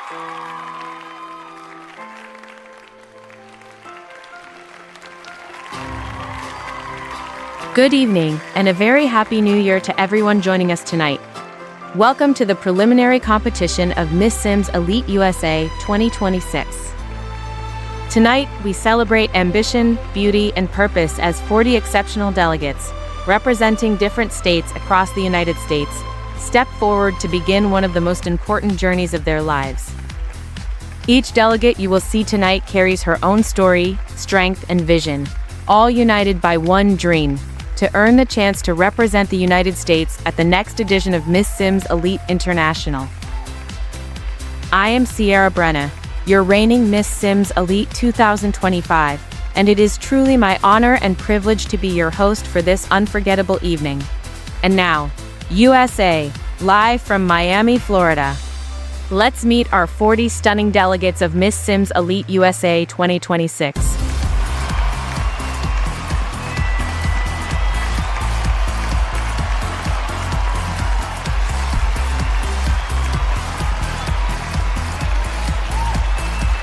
Good evening, and a very happy new year to everyone joining us tonight. Welcome to the preliminary competition of Miss SIMS Elite USA 2026. Tonight, we celebrate ambition, beauty, and purpose as 40 exceptional delegates, representing different states across the United States, step forward to begin one of the most important journeys of their lives. Each delegate you will see tonight carries her own story, strength, and vision, all united by one dream: to earn the chance to represent the United States at the next edition of Miss SIMS Elite International. I am Sierra Brenna, your reigning Miss SIMS Elite 2025, and it is truly my honor and privilege to be your host for this unforgettable evening. And now, USA, live from Miami, Florida. Let's meet our 40 stunning delegates of Miss SIMS Elite USA 2026.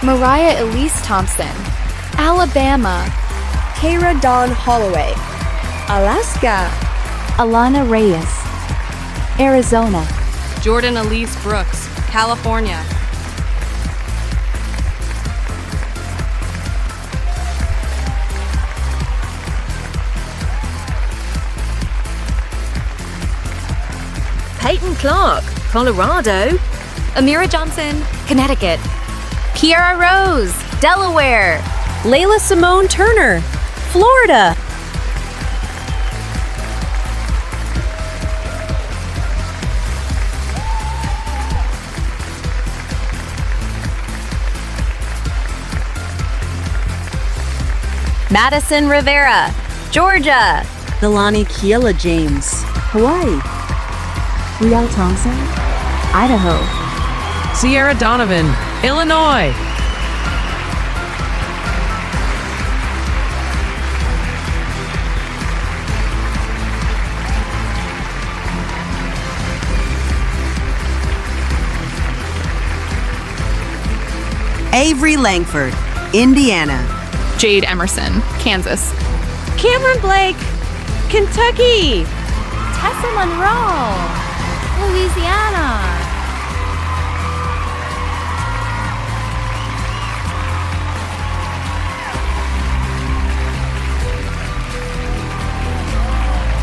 Mariah Elise Thompson, Alabama. Kara Dawn Holloway, Alaska. Alana Reyes, Arizona. Jordan Elise Brooks, California. Peyton Clark, Colorado. Amira Johnson, Connecticut. Kiara Rose, Delaware. Layla Simone Turner, Florida. Madison Rivera, Georgia. Delaney Kiela James, Hawaii. Riel Thompson, Idaho. Sierra Donovan, Illinois. Avery Langford, Indiana. Jade Emerson, Kansas. Cameron Blake, Kentucky. Tessa Monroe, Louisiana.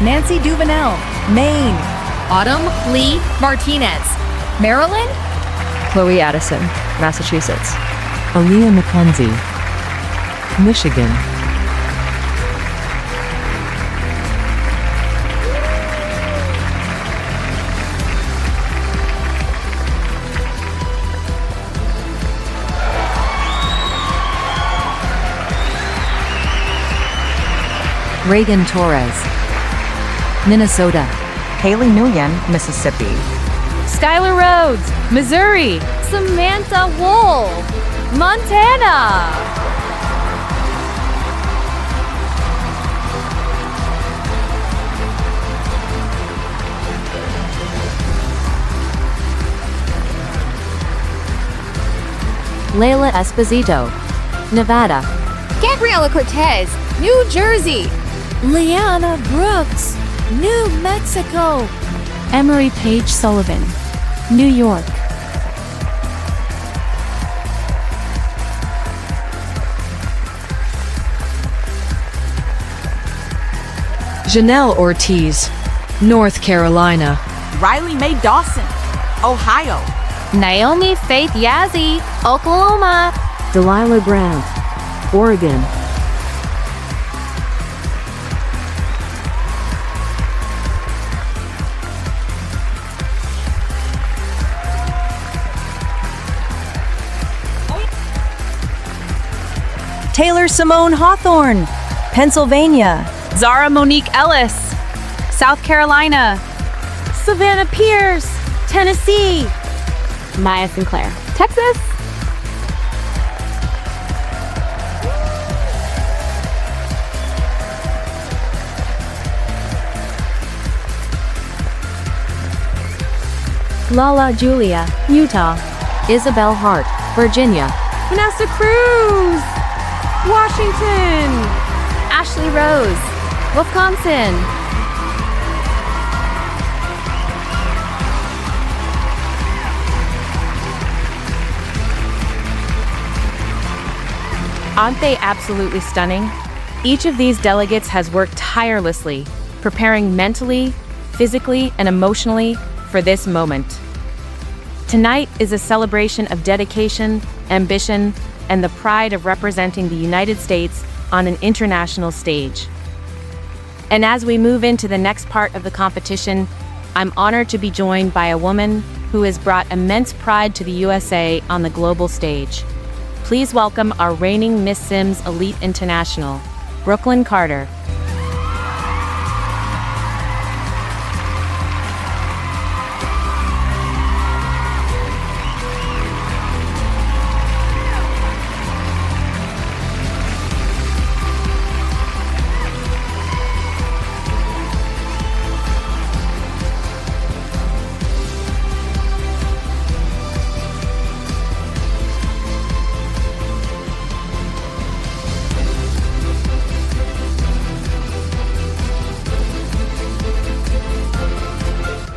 Nancy Duvenel, Maine. Autumn Lee Martinez, Maryland. Chloe Addison, Massachusetts. Aaliyah McKenzie, Michigan. Reagan Torres, Minnesota. Haley Nguyen, Mississippi. Skylar Rhodes, Missouri. Samantha Wolf, Montana. Layla Esposito, Nevada. Gabriela Cortez, New Jersey. Leanna Brooks, New Mexico. Emery Page Sullivan, New York. Janelle Ortiz, North Carolina. Riley Mae Dawson, Ohio. Naomi Faith Yazzie, Oklahoma. Delilah Grant, Oregon. Taylor Simone Hawthorne, Pennsylvania. Zara Monique Ellis, South Carolina. Savannah Pierce, Tennessee. Maya Sinclair, Texas. Lala Julia, Utah. Isabel Hart, Virginia. Vanessa Cruz, Washington. Ashley Rose, Wisconsin. Aren't they absolutely stunning? Each of these delegates has worked tirelessly, preparing mentally, physically, and emotionally for this moment. Tonight is a celebration of dedication, ambition, and the pride of representing the United States on an international stage. And as we move into the next part of the competition, I'm honored to be joined by a woman who has brought immense pride to the USA on the global stage. Please welcome our reigning Miss SIMS Elite International, Brooklyn Carter.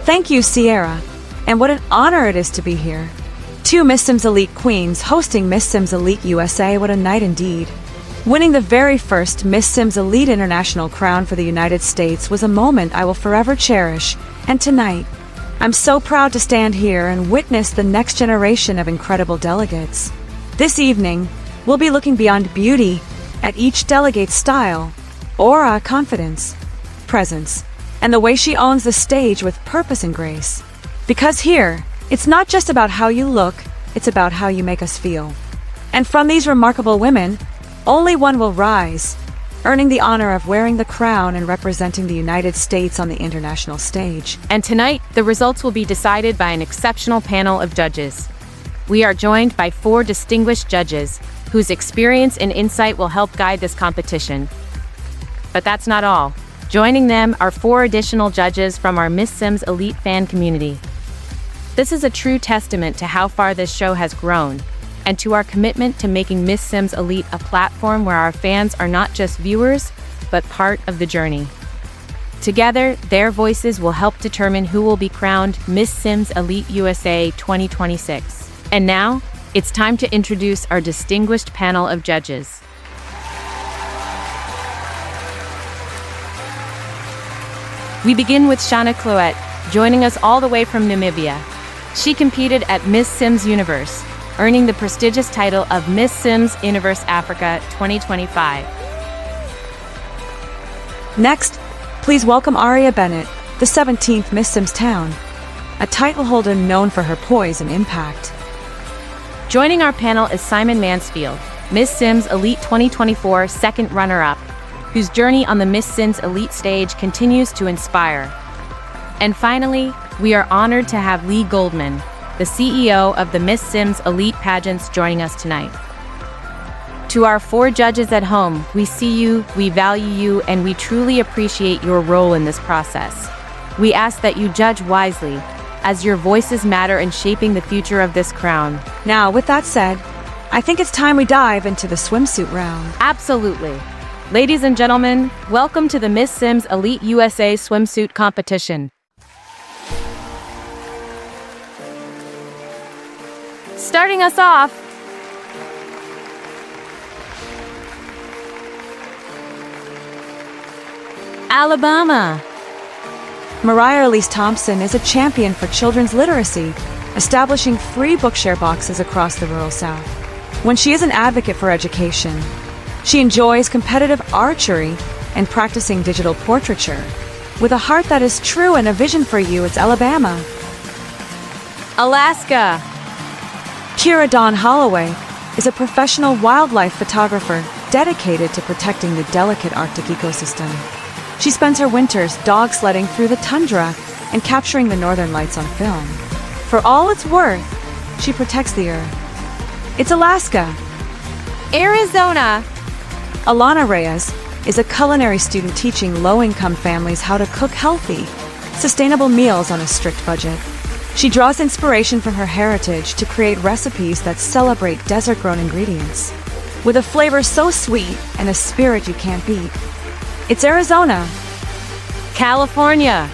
Thank you, Sierra. And what an honor it is to be here. Two Miss SIMS Elite Queens hosting Miss SIMS Elite USA. What a night indeed. Winning the very first Miss SIMS Elite International crown for the United States was a moment I will forever cherish. And tonight, I'm so proud to stand here and witness the next generation of incredible delegates. This evening, we'll be looking beyond beauty at each delegate's style, aura, confidence, presence, and the way she owns the stage with purpose and grace. Because here, it's not just about how you look, it's about how you make us feel. And from these remarkable women, only one will rise, earning the honor of wearing the crown and representing the United States on the international stage. And tonight, the results will be decided by an exceptional panel of judges. We are joined by 4 distinguished judges, whose experience and insight will help guide this competition. But that's not all. Joining them are 4 additional judges from our Miss SIMS Elite fan community. This is a true testament to how far this show has grown, and to our commitment to making Miss SIMS Elite a platform where our fans are not just viewers, but part of the journey. Together, their voices will help determine who will be crowned Miss SIMS Elite USA 2026. And now, it's time to introduce our distinguished panel of judges. We begin with Shana Cloet, joining us all the way from Namibia. She competed at Miss SIMS Universe, earning the prestigious title of Miss SIMS Universe Africa 2025. Next, please welcome Aria Bennett, the 17th Miss SIMS Town, a title holder known for her poise and impact. Joining our panel is Simon Mansfield, Miss SIMS Elite 2024 second runner-up, whose journey on the Miss SIMS Elite stage continues to inspire. And finally, we are honored to have Lee Goldman, the CEO of the Miss SIMS Elite pageants, joining us tonight. To our 4 judges at home, we see you, we value you, and we truly appreciate your role in this process. We ask that you judge wisely, as your voices matter in shaping the future of this crown. Now, with that said, I think it's time we dive into the swimsuit round. Absolutely. Ladies and gentlemen, welcome to the Miss SIMS Elite USA swimsuit competition. Starting us off, Alabama. Mariah Elise Thompson is a champion for children's literacy, establishing free bookshare boxes across the rural South. When she is an advocate for education, she enjoys competitive archery and practicing digital portraiture. With a heart that is true and a vision for you, it's Alabama. Alaska. Kira Dawn Holloway is a professional wildlife photographer dedicated to protecting the delicate Arctic ecosystem. She spends her winters dog sledding through the tundra and capturing the northern lights on film. For all it's worth, she protects the earth. It's Alaska. Arizona. Alana Reyes is a culinary student teaching low-income families how to cook healthy, sustainable meals on a strict budget. She draws inspiration from her heritage to create recipes that celebrate desert-grown ingredients, with a flavor so sweet and a spirit you can't beat. It's Arizona. California.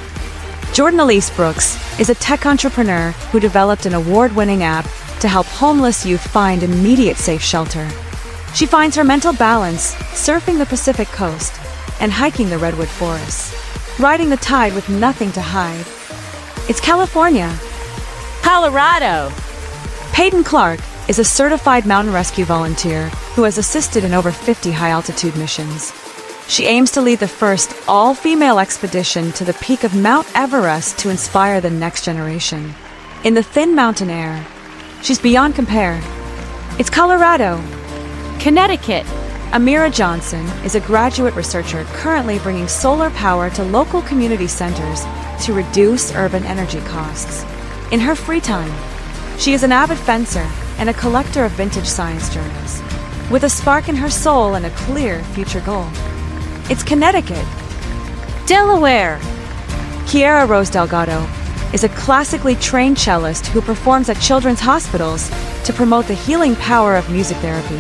Jordan Elise Brooks is a tech entrepreneur who developed an award-winning app to help homeless youth find immediate safe shelter. She finds her mental balance surfing the Pacific coast and hiking the redwood forests, riding the tide with nothing to hide. It's California. Colorado. Peyton Clark is a certified mountain rescue volunteer who has assisted in over 50 high-altitude missions. She aims to lead the first all-female expedition to the peak of Mount Everest to inspire the next generation. In the thin mountain air, she's beyond compare. It's Colorado. Connecticut. Amira Johnson is a graduate researcher currently bringing solar power to local community centers to reduce urban energy costs. In her free time, she is an avid fencer and a collector of vintage science journals, with a spark in her soul and a clear future goal. It's Connecticut. Delaware. Kiera Rose Delgado is a classically trained cellist who performs at children's hospitals to promote the healing power of music therapy.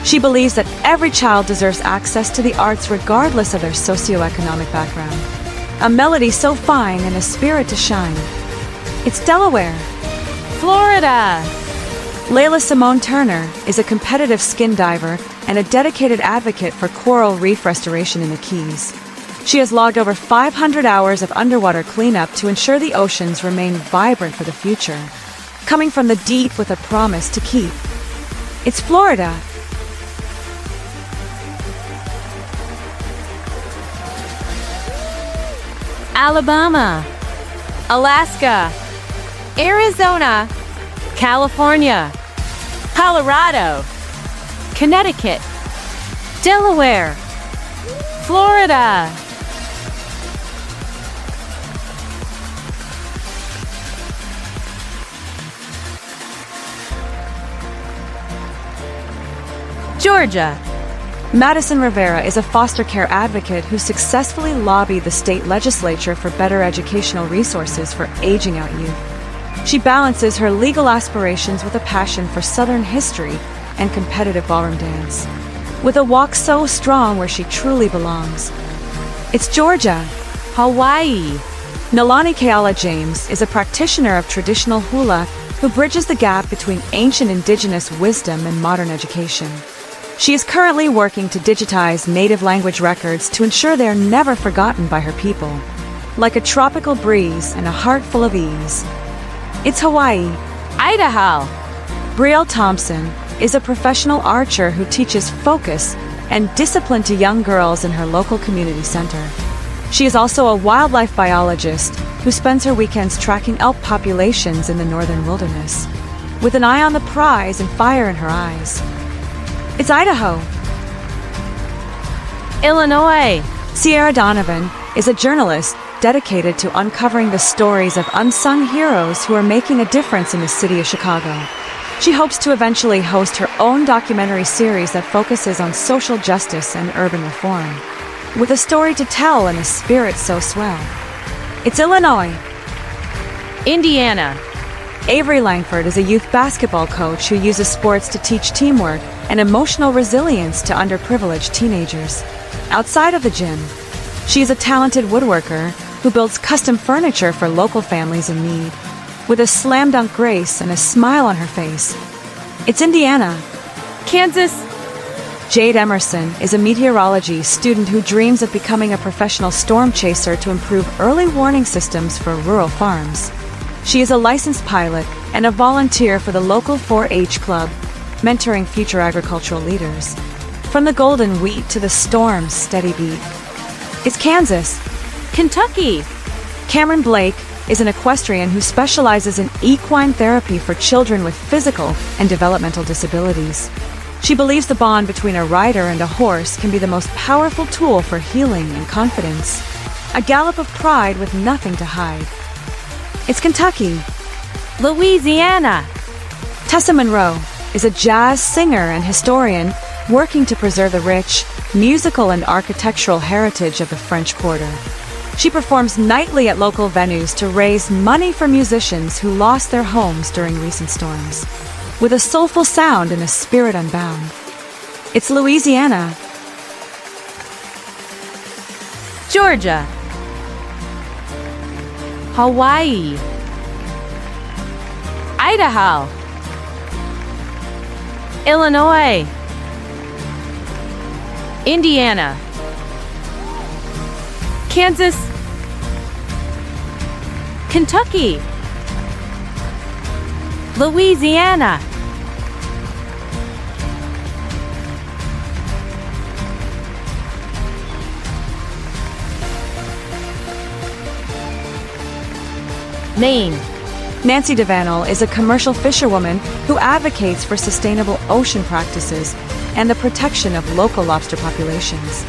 She believes that every child deserves access to the arts regardless of their socioeconomic background. A melody so fine and a spirit to shine. It's Delaware. Florida. Layla Simone Turner is a competitive skin diver and a dedicated advocate for coral reef restoration in the Keys. She has logged over 500 hours of underwater cleanup to ensure the oceans remain vibrant for the future, coming from the deep with a promise to keep. It's Florida. Alabama. Alaska. Arizona. California. Colorado. Connecticut. Delaware. Florida. Georgia. Madison Rivera is a foster care advocate who successfully lobbied the state legislature for better educational resources for aging out youth. She balances her legal aspirations with a passion for Southern history and competitive ballroom dance, with a walk so strong where she truly belongs. It's Georgia. Hawaii. Nalani Keala James is a practitioner of traditional hula who bridges the gap between ancient indigenous wisdom and modern education. She is currently working to digitize native language records to ensure they are never forgotten by her people. Like a tropical breeze and a heart full of ease. It's Hawaii. Idaho. Brielle Thompson is a professional archer who teaches focus and discipline to young girls in her local community center. She is also a wildlife biologist who spends her weekends tracking elk populations in the northern wilderness, with an eye on the prize and fire in her eyes. It's Idaho. Illinois. Sierra Donovan is a journalist dedicated to uncovering the stories of unsung heroes who are making a difference in the city of Chicago. She hopes to eventually host her own documentary series that focuses on social justice and urban reform, with a story to tell and a spirit so swell. It's Illinois. Indiana. Avery Langford is a youth basketball coach who uses sports to teach teamwork and emotional resilience to underprivileged teenagers. Outside of the gym, she is a talented woodworker who builds custom furniture for local families in need, with a slam-dunk grace and a smile on her face. It's Indiana. Kansas. Jade Emerson is a meteorology student who dreams of becoming a professional storm chaser to improve early warning systems for rural farms. She is a licensed pilot and a volunteer for the local 4-H club, mentoring future agricultural leaders. From the golden wheat to the storm's steady beat. It's Kansas. Kentucky. Cameron Blake is an equestrian who specializes in equine therapy for children with physical and developmental disabilities. She believes the bond between a rider and a horse can be the most powerful tool for healing and confidence. A gallop of pride with nothing to hide. It's Kentucky. Louisiana. Tessa Monroe is a jazz singer and historian working to preserve the rich musical and architectural heritage of the French Quarter. She performs nightly at local venues to raise money for musicians who lost their homes during recent storms. With a soulful sound and a spirit unbound. It's Louisiana, Georgia, Hawaii, Idaho, Illinois, Indiana, Kansas, Kentucky, Louisiana, Maine. Nancy DeVanel is a commercial fisherwoman who advocates for sustainable ocean practices and the protection of local lobster populations.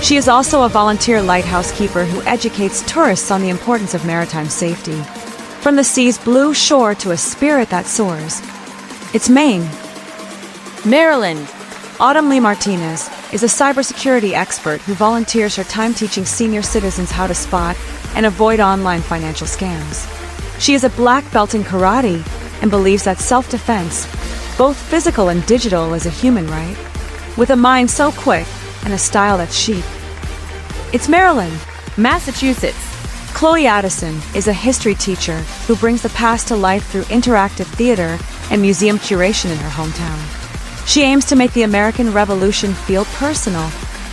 She is also a volunteer lighthouse keeper who educates tourists on the importance of maritime safety. From the sea's blue shore to a spirit that soars. It's Maine. Maryland. Autumn Lee Martinez is a cybersecurity expert who volunteers her time teaching senior citizens how to spot and avoid online financial scams. She is a black belt in karate and believes that self-defense, both physical and digital, is a human right, with a mind so quick and a style that's chic. It's Maryland. Massachusetts. Chloe Addison is a history teacher who brings the past to life through interactive theater and museum curation in her hometown. She aims to make the American Revolution feel personal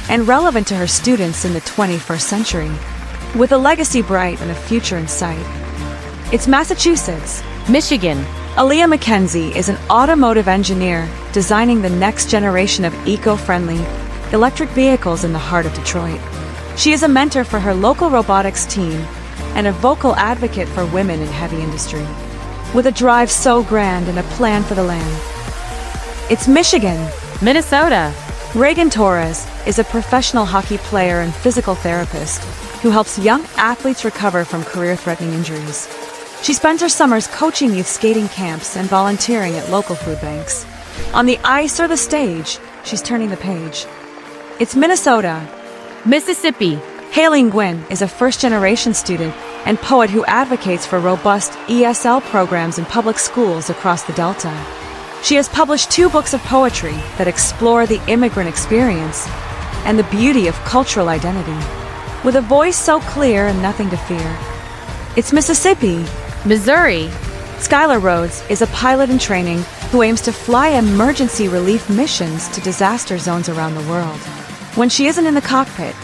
and relevant to her students in the 21st century, with a legacy bright and a future in sight. It's Massachusetts. Michigan. Aaliyah McKenzie is an automotive engineer designing the next generation of eco-friendly electric vehicles in the heart of Detroit. She is a mentor for her local robotics team and a vocal advocate for women in heavy industry, with a drive so grand and a plan for the land. It's Michigan. Minnesota. Reagan Torres is a professional hockey player and physical therapist who helps young athletes recover from career-threatening injuries. She spends her summers coaching youth skating camps and volunteering at local food banks. On the ice or the stage, she's turning the page. It's Minnesota. Mississippi. Haleen Gwynn is a first-generation student and poet who advocates for robust ESL programs in public schools across the Delta. She has published 2 books of poetry that explore the immigrant experience and the beauty of cultural identity, with a voice so clear and nothing to fear. It's Mississippi. Missouri. Skylar Rhodes is a pilot in training who aims to fly emergency relief missions to disaster zones around the world. When she isn't in the cockpit,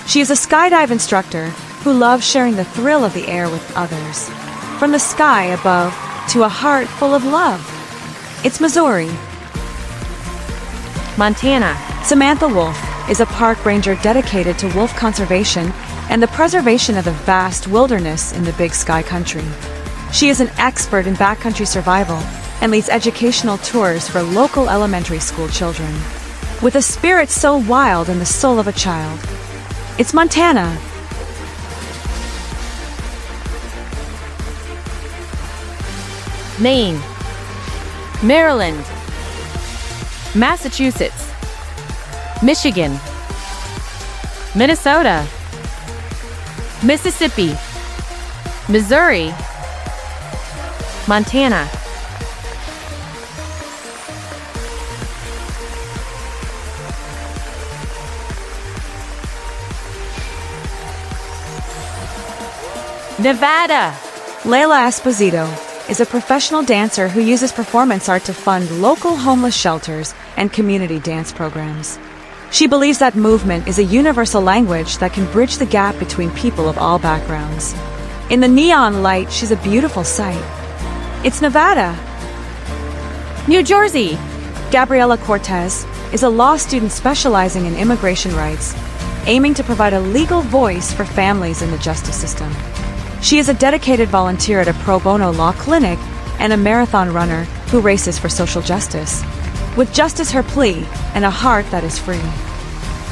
she is a skydive instructor who loves sharing the thrill of the air with others. From the sky above to a heart full of love. It's Missouri. Montana. Samantha Wolf is a park ranger dedicated to wolf conservation and the preservation of the vast wilderness in the Big Sky Country. She is an expert in backcountry survival and leads educational tours for local elementary school children. With a spirit so wild and the soul of a child. It's Montana. Maine. Maryland. Massachusetts. Michigan. Minnesota. Mississippi. Missouri. Montana. Nevada. Layla Esposito is a professional dancer who uses performance art to fund local homeless shelters and community dance programs. She believes that movement is a universal language that can bridge the gap between people of all backgrounds. In the neon light, she's a beautiful sight. It's Nevada. New Jersey. Gabriela Cortez is a law student specializing in immigration rights, aiming to provide a legal voice for families in the justice system. She is a dedicated volunteer at a pro bono law clinic and a marathon runner who races for social justice, with justice her plea and a heart that is free.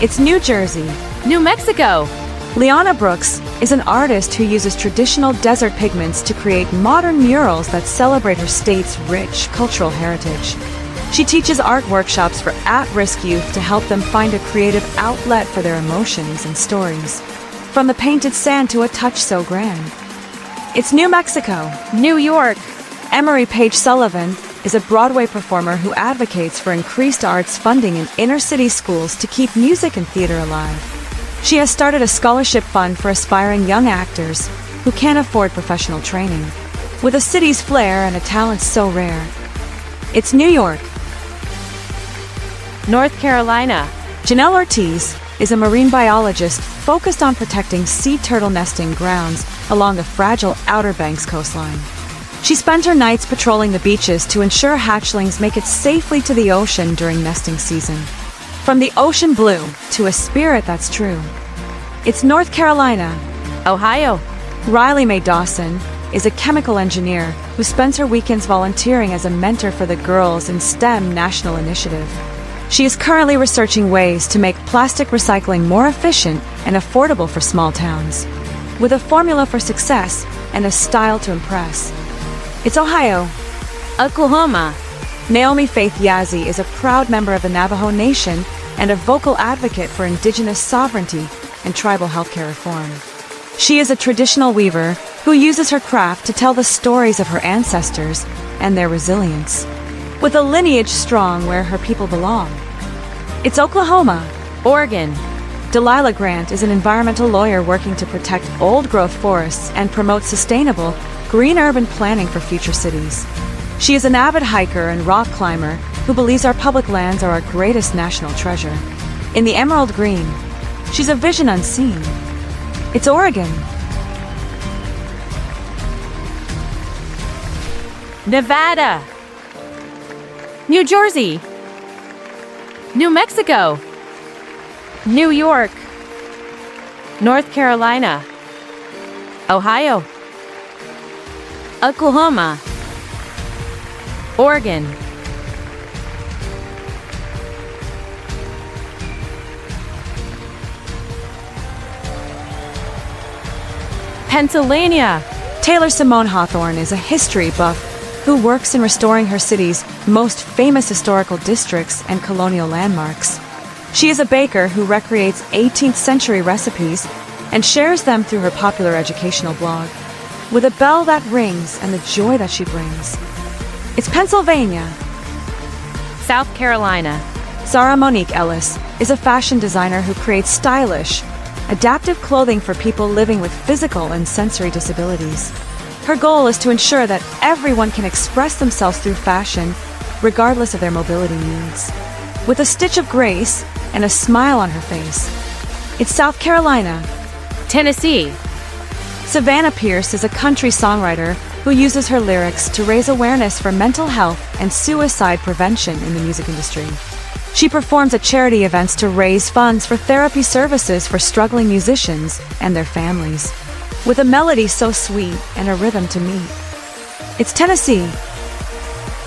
It's New Jersey. New Mexico. Liana Brooks is an artist who uses traditional desert pigments to create modern murals that celebrate her state's rich cultural heritage. She teaches art workshops for at-risk youth to help them find a creative outlet for their emotions and stories. from the painted sand to a touch so grand. It's New Mexico. New York. Emery Page Sullivan is a Broadway performer who advocates for increased arts funding in inner-city schools to keep music and theater alive. She has started a scholarship fund for aspiring young actors who can't afford professional training, with a city's flair and a talent so rare. It's New York. North Carolina. Janelle Ortiz is a marine biologist focused on protecting sea turtle nesting grounds along the fragile Outer Banks coastline. She spends her nights patrolling the beaches to ensure hatchlings make it safely to the ocean during nesting season. From the ocean blue to a spirit that's true. It's North Carolina. Ohio. Riley Mae Dawson is a chemical engineer who spends her weekends volunteering as a mentor for the Girls in STEM National Initiative. She is currently researching ways to make plastic recycling more efficient and affordable for small towns, with a formula for success and a style to impress. It's Ohio. Oklahoma. Naomi Faith Yazzie is a proud member of the Navajo Nation and a vocal advocate for indigenous sovereignty and tribal healthcare reform. She is a traditional weaver who uses her craft to tell the stories of her ancestors and their resilience, with a lineage strong where her people belong. It's Oklahoma. Oregon. Delilah Grant is an environmental lawyer working to protect old-growth forests and promote sustainable, green urban planning for future cities. She is an avid hiker and rock climber who believes our public lands are our greatest national treasure. In the emerald green, she's a vision unseen. It's Oregon. Nevada. New Jersey. New Mexico. New York. North Carolina. Ohio. Oklahoma. Oregon. Pennsylvania. Taylor Simone Hawthorne is a history buff who works in restoring her city's most famous historical districts and colonial landmarks. She is a baker who recreates 18th century recipes and shares them through her popular educational blog, with a bell that rings and the joy that she brings. It's Pennsylvania. South Carolina. Sarah Monique Ellis is a fashion designer who creates stylish, adaptive clothing for people living with physical and sensory disabilities. Her goal is to ensure that everyone can express themselves through fashion, regardless of their mobility needs, with a stitch of grace and a smile on her face. It's South Carolina. Tennessee. Savannah Pierce is a country songwriter who uses her lyrics to raise awareness for mental health and suicide prevention in the music industry. She performs at charity events to raise funds for therapy services for struggling musicians and their families, with a melody so sweet and a rhythm to meet. It's Tennessee.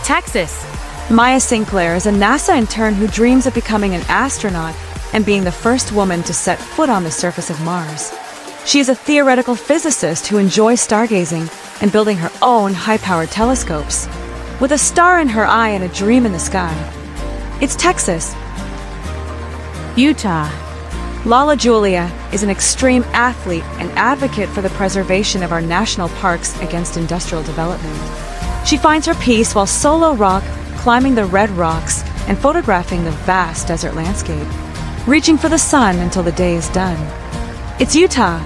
Texas. Maya Sinclair is a NASA intern who dreams of becoming an astronaut and being the first woman to set foot on the surface of Mars. She is a theoretical physicist who enjoys stargazing and building her own high-powered telescopes, with a star in her eye and a dream in the sky. It's Texas. Utah. Lala Julia is an extreme athlete and advocate for the preservation of our national parks against industrial development. She finds her peace while solo rock, climbing the red rocks, and photographing the vast desert landscape, reaching for the sun until the day is done. It's Utah.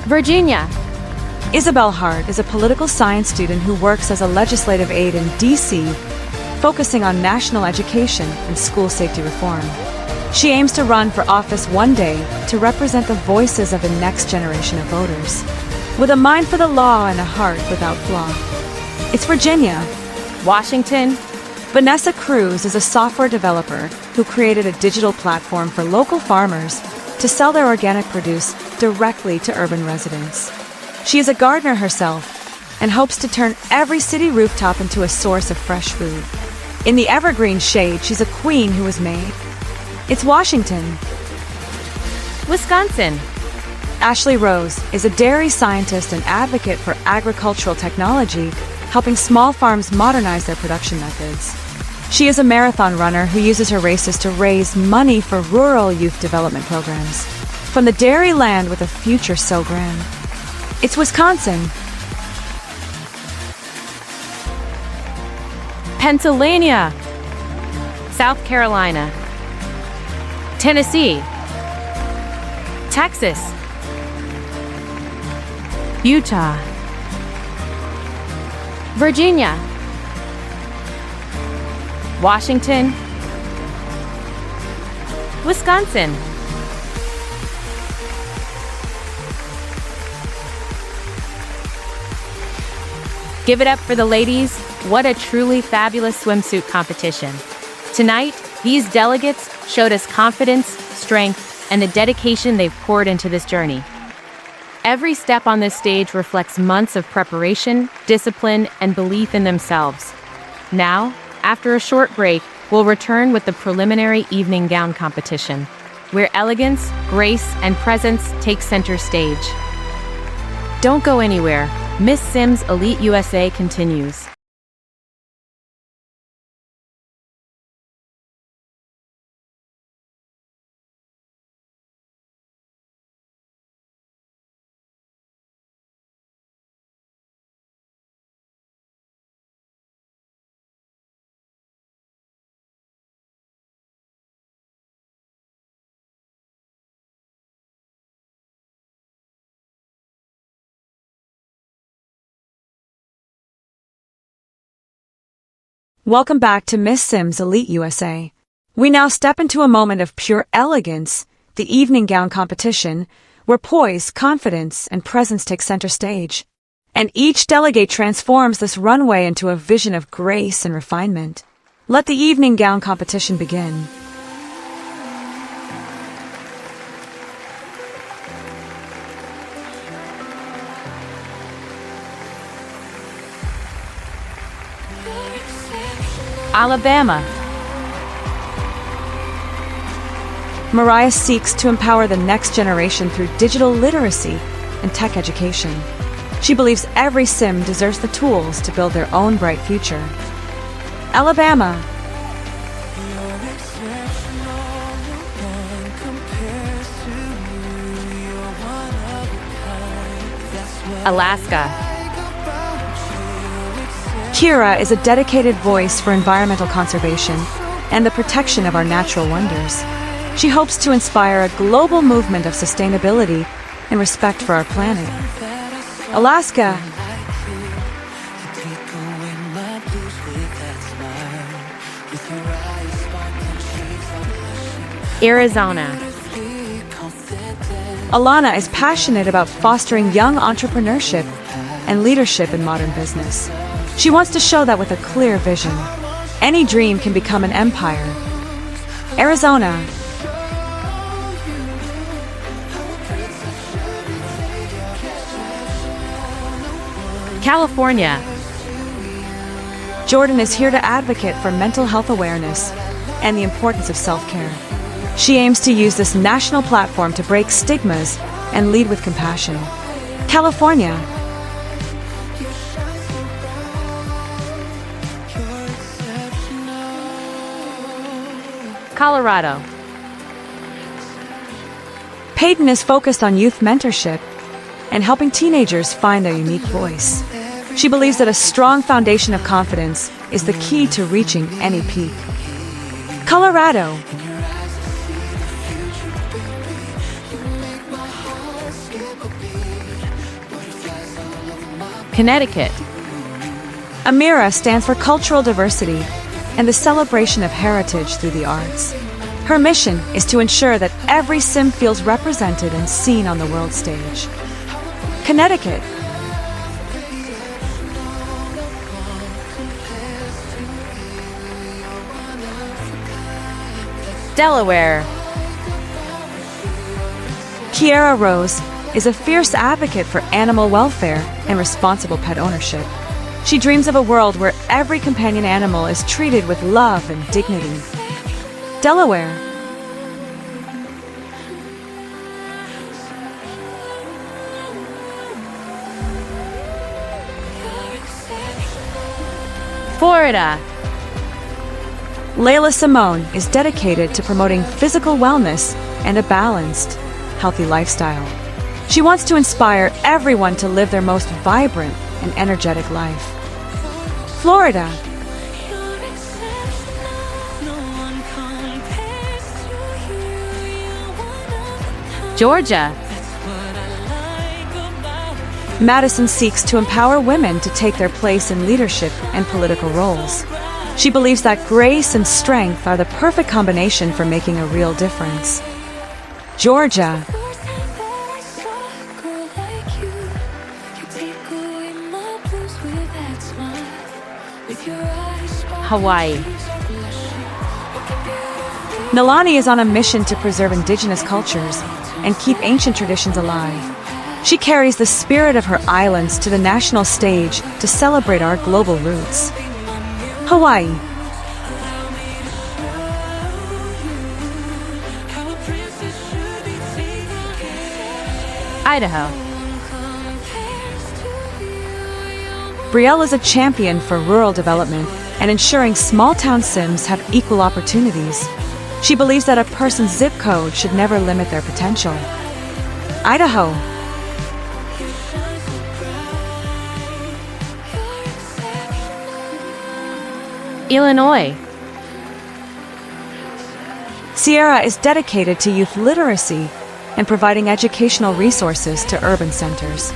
Virginia. Isabel Hart is a political science student who works as a legislative aide in D.C., focusing on national education and school safety reform. She aims to run for office one day to represent the voices of the next generation of voters, with a mind for the law and a heart without flaw. It's Virginia. Washington. Vanessa Cruz is a software developer who created a digital platform for local farmers to sell their organic produce directly to urban residents. She is a gardener herself and hopes to turn every city rooftop into a source of fresh food. In the evergreen shade, she's a queen who is made. It's Washington. Wisconsin. Ashley Rose is a dairy scientist and advocate for agricultural technology, helping small farms modernize their production methods. She is a marathon runner who uses her races to raise money for rural youth development programs. from the dairy land with a future so grand. It's Wisconsin. Pennsylvania, South Carolina, Tennessee, Texas, Utah, Virginia, Washington, Wisconsin. Give it up for the ladies. What a truly fabulous swimsuit competition. Tonight, these delegates showed us confidence, strength, and the dedication they've poured into this journey. Every step on this stage reflects months of preparation, discipline, and belief in themselves. Now, after a short break, we'll return with the preliminary evening gown competition, where elegance, grace, and presence take center stage. Don't go anywhere. Miss SIMS Elite USA continues. Welcome back to Miss SIMS Elite USA. We now step into a moment of pure elegance, the evening gown competition, where poise, confidence, and presence take center stage. And each delegate transforms this runway into a vision of grace and refinement. Let the evening gown competition begin. Alabama. Mariah seeks to empower the next generation through digital literacy and tech education. She believes every sim deserves the tools to build their own bright future. Alabama. Alaska. Kira is a dedicated voice for environmental conservation and the protection of our natural wonders. She hopes to inspire a global movement of sustainability and respect for our planet. Alaska. Arizona. Alana is passionate about fostering young entrepreneurship and leadership in modern business. She wants to show that with a clear vision, any dream can become an empire. Arizona. California. Jordan is here to advocate for mental health awareness and the importance of self-care. She aims to use this national platform to break stigmas and lead with compassion. California. Colorado. Peyton is focused on youth mentorship and helping teenagers find their unique voice. She believes that a strong foundation of confidence is the key to reaching any peak. Colorado. Connecticut. Amira stands for cultural diversity and the celebration of heritage through the arts. Her mission is to ensure that every sim feels represented and seen on the world stage. Connecticut. Delaware. Kiara Rose is a fierce advocate for animal welfare and responsible pet ownership. She dreams of a world where every companion animal is treated with love and dignity. Delaware. Florida. Layla Simone is dedicated to promoting physical wellness and a balanced, healthy lifestyle. She wants to inspire everyone to live their most vibrant and energetic life. Florida. Georgia. Madison seeks to empower women to take their place in leadership and political roles. She believes that grace and strength are the perfect combination for making a real difference. Georgia. Hawaii. Nalani is on a mission to preserve indigenous cultures and keep ancient traditions alive. She carries the spirit of her islands to the national stage to celebrate our global roots. Hawaii. Idaho. Brielle is a champion for rural development and ensuring small-town Sims have equal opportunities. She believes that a person's zip code should never limit their potential. Idaho. Illinois. Sierra is dedicated to youth literacy and providing educational resources to urban centers.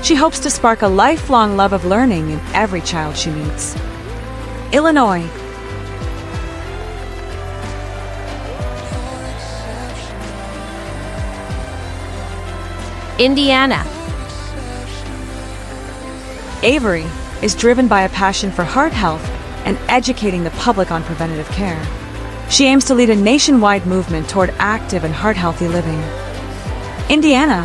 She hopes to spark a lifelong love of learning in every child she meets. Illinois. Indiana. Avery is driven by a passion for heart health and educating the public on preventative care. She aims to lead a nationwide movement toward active and heart-healthy living. Indiana.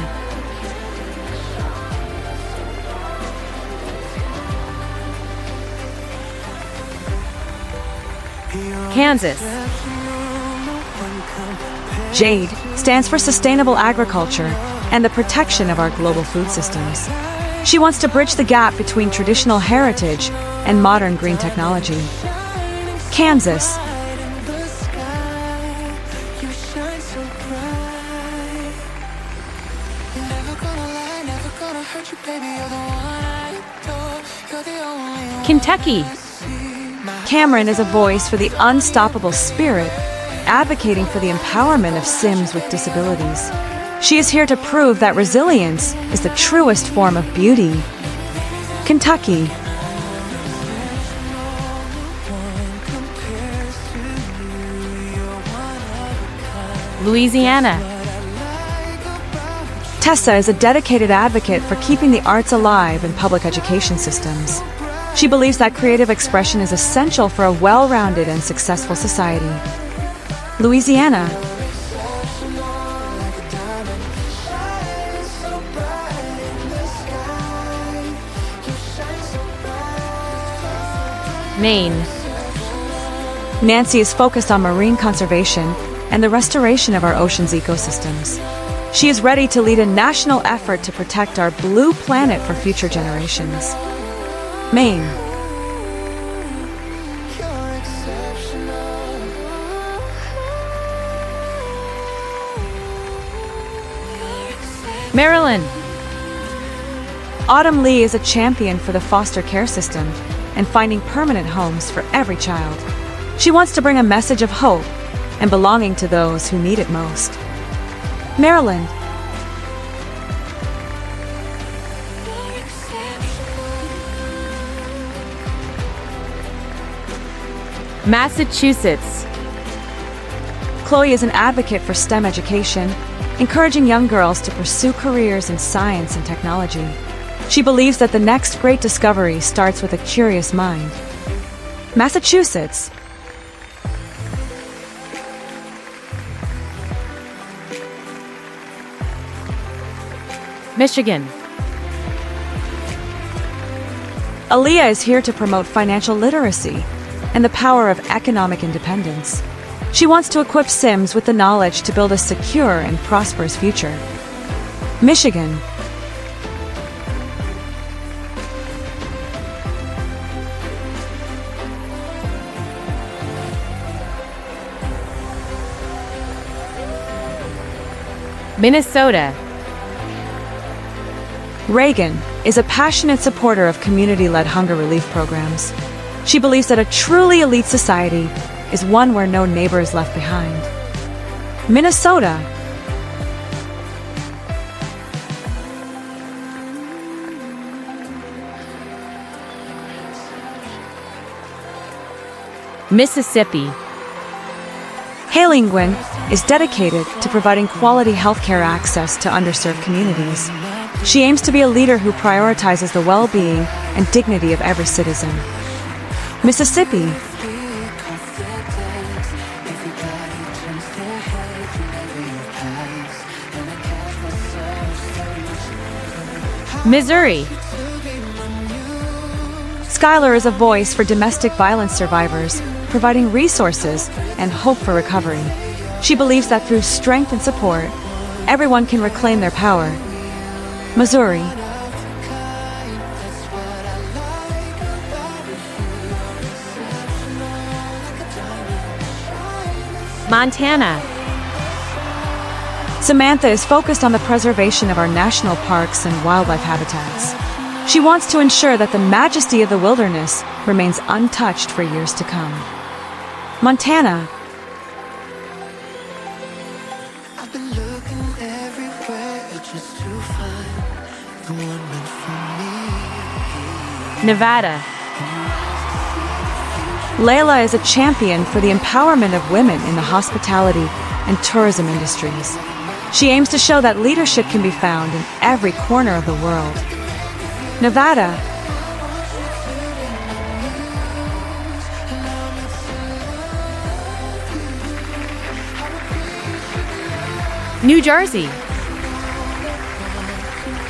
Kansas. JADE stands for Sustainable Agriculture and the protection of our global food systems. She wants to bridge the gap between traditional heritage and modern green technology. Kansas. Kentucky. Cameron is a voice for the unstoppable spirit, advocating for the empowerment of Sims with disabilities. She is here to prove that resilience is the truest form of beauty. Kentucky. Louisiana. Tessa is a dedicated advocate for keeping the arts alive in public education systems. She believes that creative expression is essential for a well-rounded and successful society. Louisiana. Maine. Nancy is focused on marine conservation and the restoration of our ocean's ecosystems. She is ready to lead a national effort to protect our blue planet for future generations. Maine. Maryland. Autumn Lee is a champion for the foster care system and finding permanent homes for every child. She wants to bring a message of hope and belonging to those who need it most. Maryland. Massachusetts. Chloe is an advocate for STEM education, encouraging young girls to pursue careers in science and technology. She believes that the next great discovery starts with a curious mind. Massachusetts. Michigan. Aaliyah is here to promote financial literacy and the power of economic independence. She wants to equip Sims with the knowledge to build a secure and prosperous future. Michigan. Minnesota. Reagan is a passionate supporter of community-led hunger relief programs. She believes that a truly elite society is one where no neighbor is left behind. Minnesota. Mississippi. Haley Nguyen is dedicated to providing quality healthcare access to underserved communities. She aims to be a leader who prioritizes the well-being and dignity of every citizen. Mississippi. Missouri. Skylar is a voice for domestic violence survivors, providing resources and hope for recovery. She believes that through strength and support, everyone can reclaim their power. Missouri. Montana. Samantha is focused on the preservation of our national parks and wildlife habitats. She wants to ensure that the majesty of the wilderness remains untouched for years to come. Montana. Nevada. Layla is a champion for the empowerment of women in the hospitality and tourism industries. She aims to show that leadership can be found in every corner of the world. Nevada. New Jersey.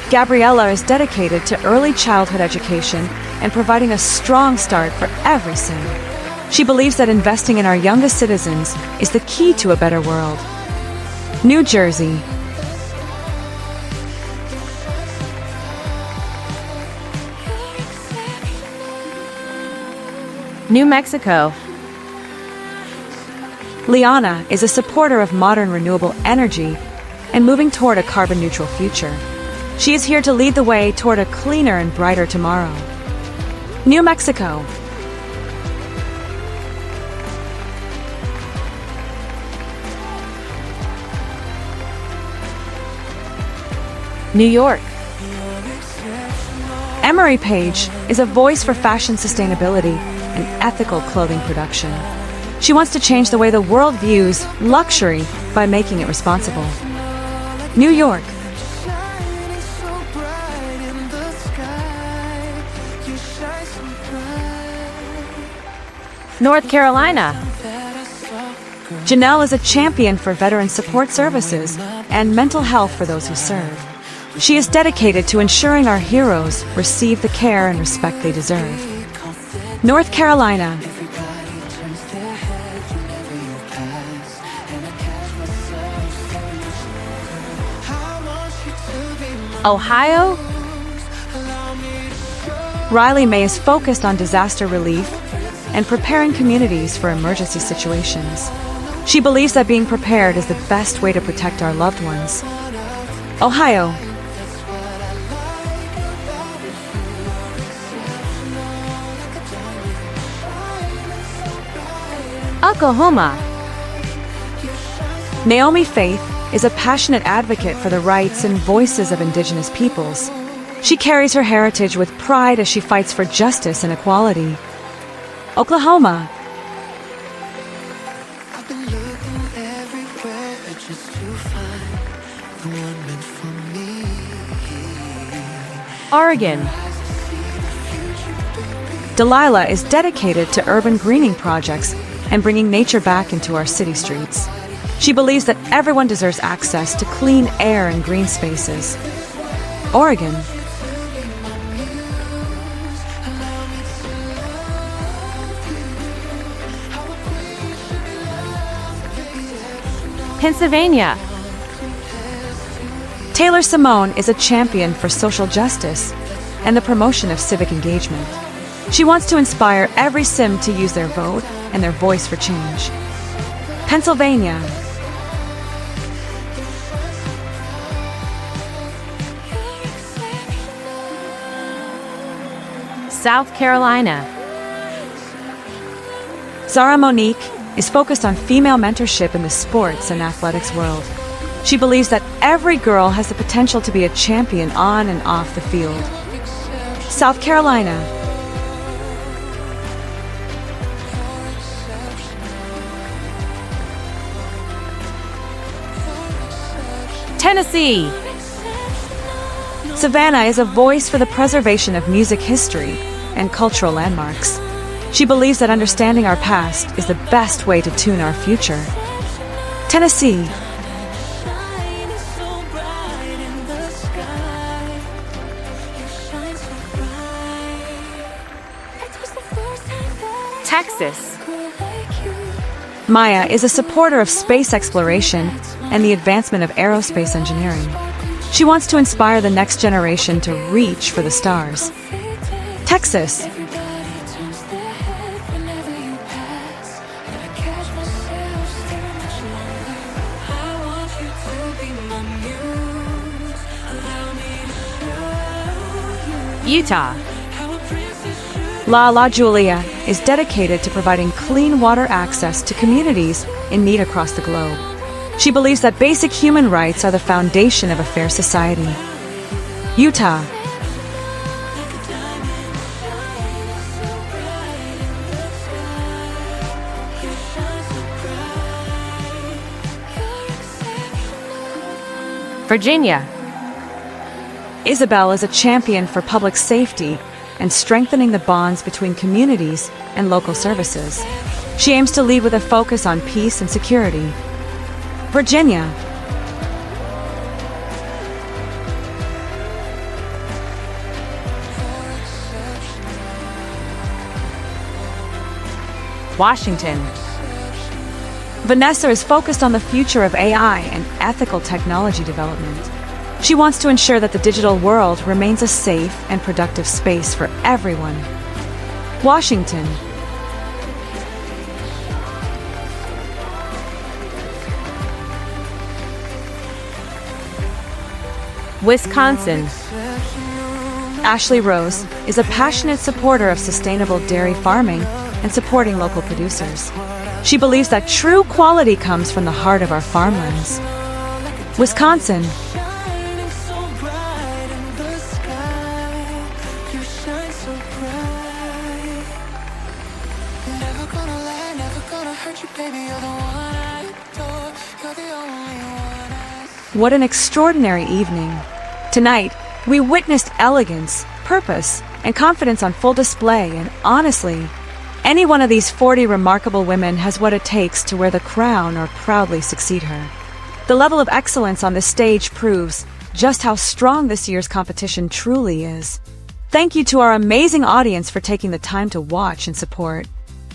Gabriella is dedicated to early childhood education and providing a strong start for every sim. She believes that investing in our youngest citizens is the key to a better world. New Jersey. New Mexico. Liana is a supporter of modern renewable energy and moving toward a carbon-neutral future. She is here to lead the way toward a cleaner and brighter tomorrow. New Mexico. New York. Emery Page is a voice for fashion sustainability and ethical clothing production. She wants to change the way the world views luxury by making it responsible. New York. North Carolina. Janelle is a champion for veteran support services and mental health for those who serve. She is dedicated to ensuring our heroes receive the care and respect they deserve. North Carolina. Ohio. Riley May is focused on disaster relief and preparing communities for emergency situations. She believes that being prepared is the best way to protect our loved ones. Ohio. Oklahoma. Naomi Faith is a passionate advocate for the rights and voices of Indigenous peoples. She carries her heritage with pride as she fights for justice and equality. Oklahoma. Oregon. Delilah is dedicated to urban greening projects and bringing nature back into our city streets. She believes that everyone deserves access to clean air and green spaces. Oregon. Pennsylvania. Taylor Simone is a champion for social justice and the promotion of civic engagement. She wants to inspire every Sim to use their vote and their voice for change. Pennsylvania. South Carolina. Zara Monique is focused on female mentorship in the sports and athletics world. She believes that every girl has the potential to be a champion on and off the field. South Carolina. Tennessee. Savannah is a voice for the preservation of music history and cultural landmarks. She believes that understanding our past is the best way to tune our future. Tennessee. Texas. Maya is a supporter of space exploration and the advancement of aerospace engineering. She wants to inspire the next generation to reach for the stars. Texas. Utah. La Julia is dedicated to providing clean water access to communities in need across the globe. She believes that basic human rights are the foundation of a fair society. Utah. Virginia. Isabel is a champion for public safety and strengthening the bonds between communities and local services. She aims to lead with a focus on peace and security. Virginia. Washington. Vanessa is focused on the future of AI and ethical technology development. She wants to ensure that the digital world remains a safe and productive space for everyone. Washington. Wisconsin. Ashley Rose is a passionate supporter of sustainable dairy farming and supporting local producers. She believes that true quality comes from the heart of our farmlands. Wisconsin. What an extraordinary evening. Tonight, we witnessed elegance, purpose, and confidence on full display, and honestly, any one of these 40 remarkable women has what it takes to wear the crown or proudly succeed her. The level of excellence on this stage proves just how strong this year's competition truly is. Thank you to our amazing audience for taking the time to watch and support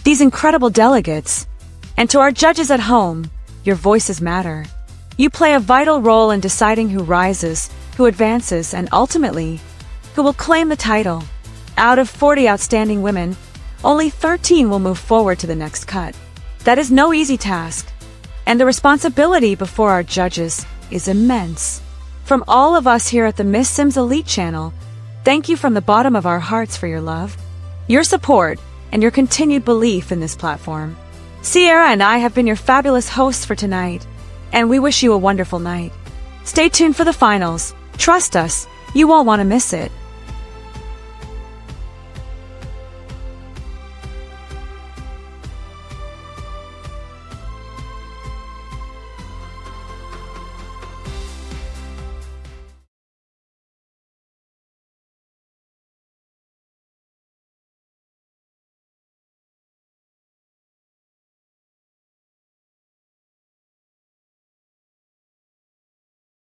these incredible delegates. And to our judges at home, your voices matter. You play a vital role in deciding who rises, who advances, and ultimately, who will claim the title. Out of 40 outstanding women, only 13 will move forward to the next cut. That is no easy task, and the responsibility before our judges is immense. From all of us here at the Miss Sims Elite channel, thank you from the bottom of our hearts for your love, your support, and your continued belief in this platform. Sierra and I have been your fabulous hosts for tonight, and we wish you a wonderful night. Stay tuned for the finals. Trust us, you won't want to miss it.